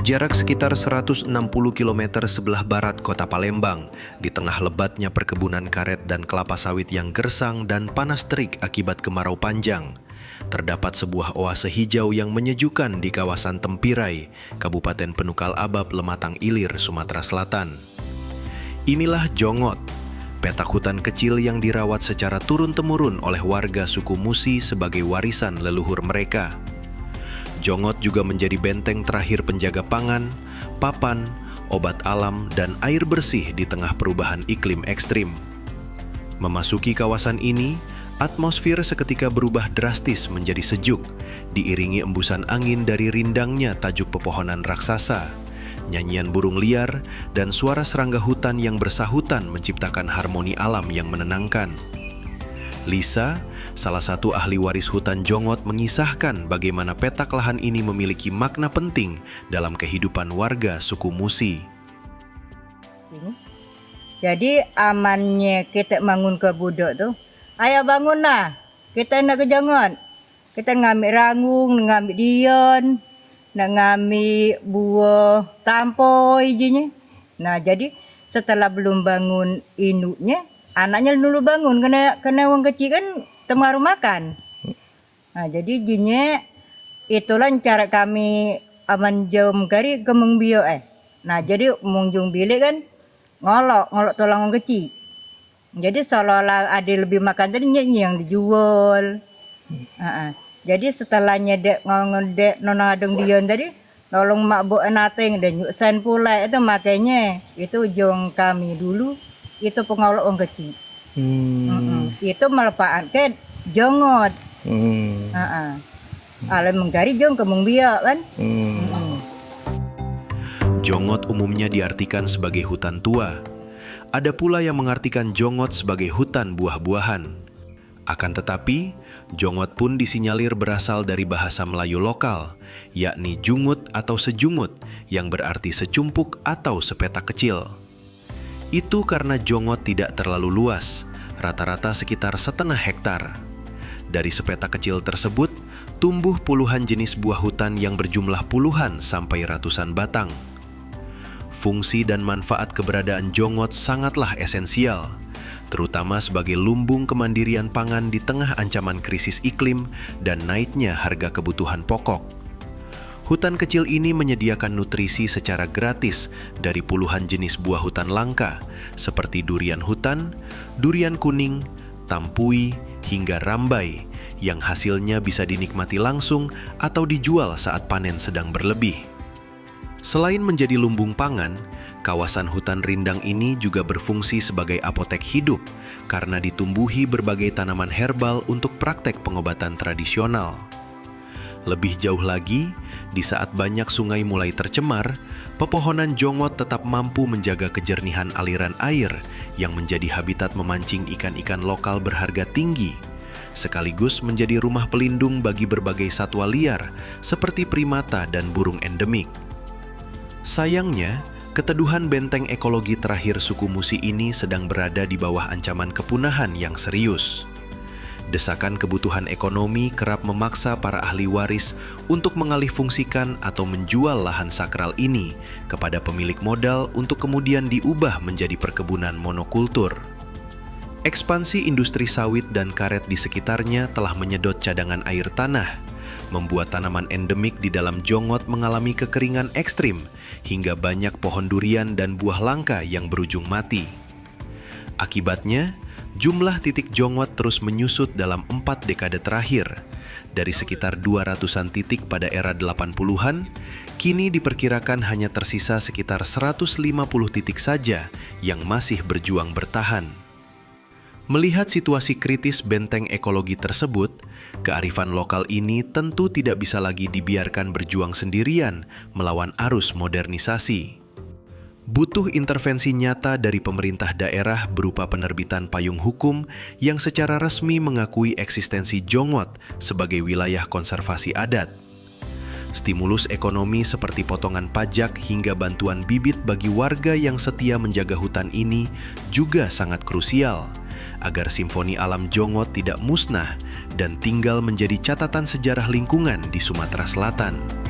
Berjarak sekitar 160 km sebelah barat kota Palembang, di tengah lebatnya perkebunan karet dan kelapa sawit yang gersang dan panas terik akibat kemarau panjang, terdapat sebuah oase hijau yang menyejukkan di kawasan Tempirai, Kabupaten Penukal Abab, Lematang Ilir, Sumatera Selatan. Inilah Jongot, petak hutan kecil yang dirawat secara turun-temurun oleh warga suku Musi sebagai warisan leluhur mereka. Jongot juga menjadi benteng terakhir penjaga pangan, papan, obat alam, dan air bersih di tengah perubahan iklim ekstrim. Memasuki kawasan ini, atmosfer seketika berubah drastis menjadi sejuk, diiringi embusan angin dari rindangnya tajuk pepohonan raksasa, nyanyian burung liar, dan suara serangga hutan yang bersahutan menciptakan harmoni alam yang menenangkan. Lisa, salah satu ahli waris hutan Jongot, mengisahkan bagaimana petak lahan ini memiliki makna penting dalam kehidupan warga suku Musi. Jadi amannya kita bangun ke budok tuh, ayo bangun lah, kita nak ke Jongot. Kita ngambil rangung, ngambil dion, nak ngambil buah tampoi jinya. Nah jadi setelah belum bangun induknya, anaknya dulu bangun, kena orang kecil kan temaru makan. Nah, jadi jinnya itulah cara kami aman jom kari kemung bio Nah, jadi mungjung bilik kan ngolok tolong orang kecil. Jadi seolah-olah ada lebih makan tadi yang dijual. Jadi setelahnya dek ngedek nona adong dion tadi tolong mak bo enateng dan nyuksan pula itu makanya itu jong kami dulu itu pengolok orang kecil. Itu melepaskan Jongot. Alam menggari jong kemung biak kan. Jongot umumnya diartikan sebagai hutan tua. Ada pula yang mengartikan Jongot sebagai hutan buah-buahan. Akan tetapi, Jongot pun disinyalir berasal dari bahasa Melayu lokal, yakni jungut atau sejungut, yang berarti secumpuk atau sepetak kecil. Itu karena Jongot tidak terlalu luas, rata-rata sekitar 0,5 hektar. Dari sepetak kecil tersebut, tumbuh puluhan jenis buah hutan yang berjumlah puluhan sampai ratusan batang. Fungsi dan manfaat keberadaan Jongot sangatlah esensial, terutama sebagai lumbung kemandirian pangan di tengah ancaman krisis iklim dan naiknya harga kebutuhan pokok. Hutan kecil ini menyediakan nutrisi secara gratis dari puluhan jenis buah hutan langka, seperti durian hutan, durian kuning, tampui, hingga rambai, yang hasilnya bisa dinikmati langsung atau dijual saat panen sedang berlebih. Selain menjadi lumbung pangan, kawasan hutan rindang ini juga berfungsi sebagai apotek hidup karena ditumbuhi berbagai tanaman herbal untuk praktek pengobatan tradisional. Lebih jauh lagi, di saat banyak sungai mulai tercemar, pepohonan Jongot tetap mampu menjaga kejernihan aliran air yang menjadi habitat memancing ikan-ikan lokal berharga tinggi, sekaligus menjadi rumah pelindung bagi berbagai satwa liar seperti primata dan burung endemik. Sayangnya, keteduhan benteng ekologi terakhir suku Musi ini sedang berada di bawah ancaman kepunahan yang serius. Desakan kebutuhan ekonomi kerap memaksa para ahli waris untuk mengalihfungsikan atau menjual lahan sakral ini kepada pemilik modal untuk kemudian diubah menjadi perkebunan monokultur. Ekspansi industri sawit dan karet di sekitarnya telah menyedot cadangan air tanah, membuat tanaman endemik di dalam Jongot mengalami kekeringan ekstrim hingga banyak pohon durian dan buah langka yang berujung mati. Akibatnya, jumlah titik Jongot terus menyusut dalam 4 dekade terakhir. Dari sekitar 200-an titik pada era 80-an, kini diperkirakan hanya tersisa sekitar 150 titik saja yang masih berjuang bertahan. Melihat situasi kritis benteng ekologi tersebut, kearifan lokal ini tentu tidak bisa lagi dibiarkan berjuang sendirian melawan arus modernisasi. Butuh intervensi nyata dari pemerintah daerah berupa penerbitan payung hukum yang secara resmi mengakui eksistensi Jongot sebagai wilayah konservasi adat. Stimulus ekonomi seperti potongan pajak hingga bantuan bibit bagi warga yang setia menjaga hutan ini juga sangat krusial, agar simfoni alam Jongot tidak musnah dan tinggal menjadi catatan sejarah lingkungan di Sumatera Selatan.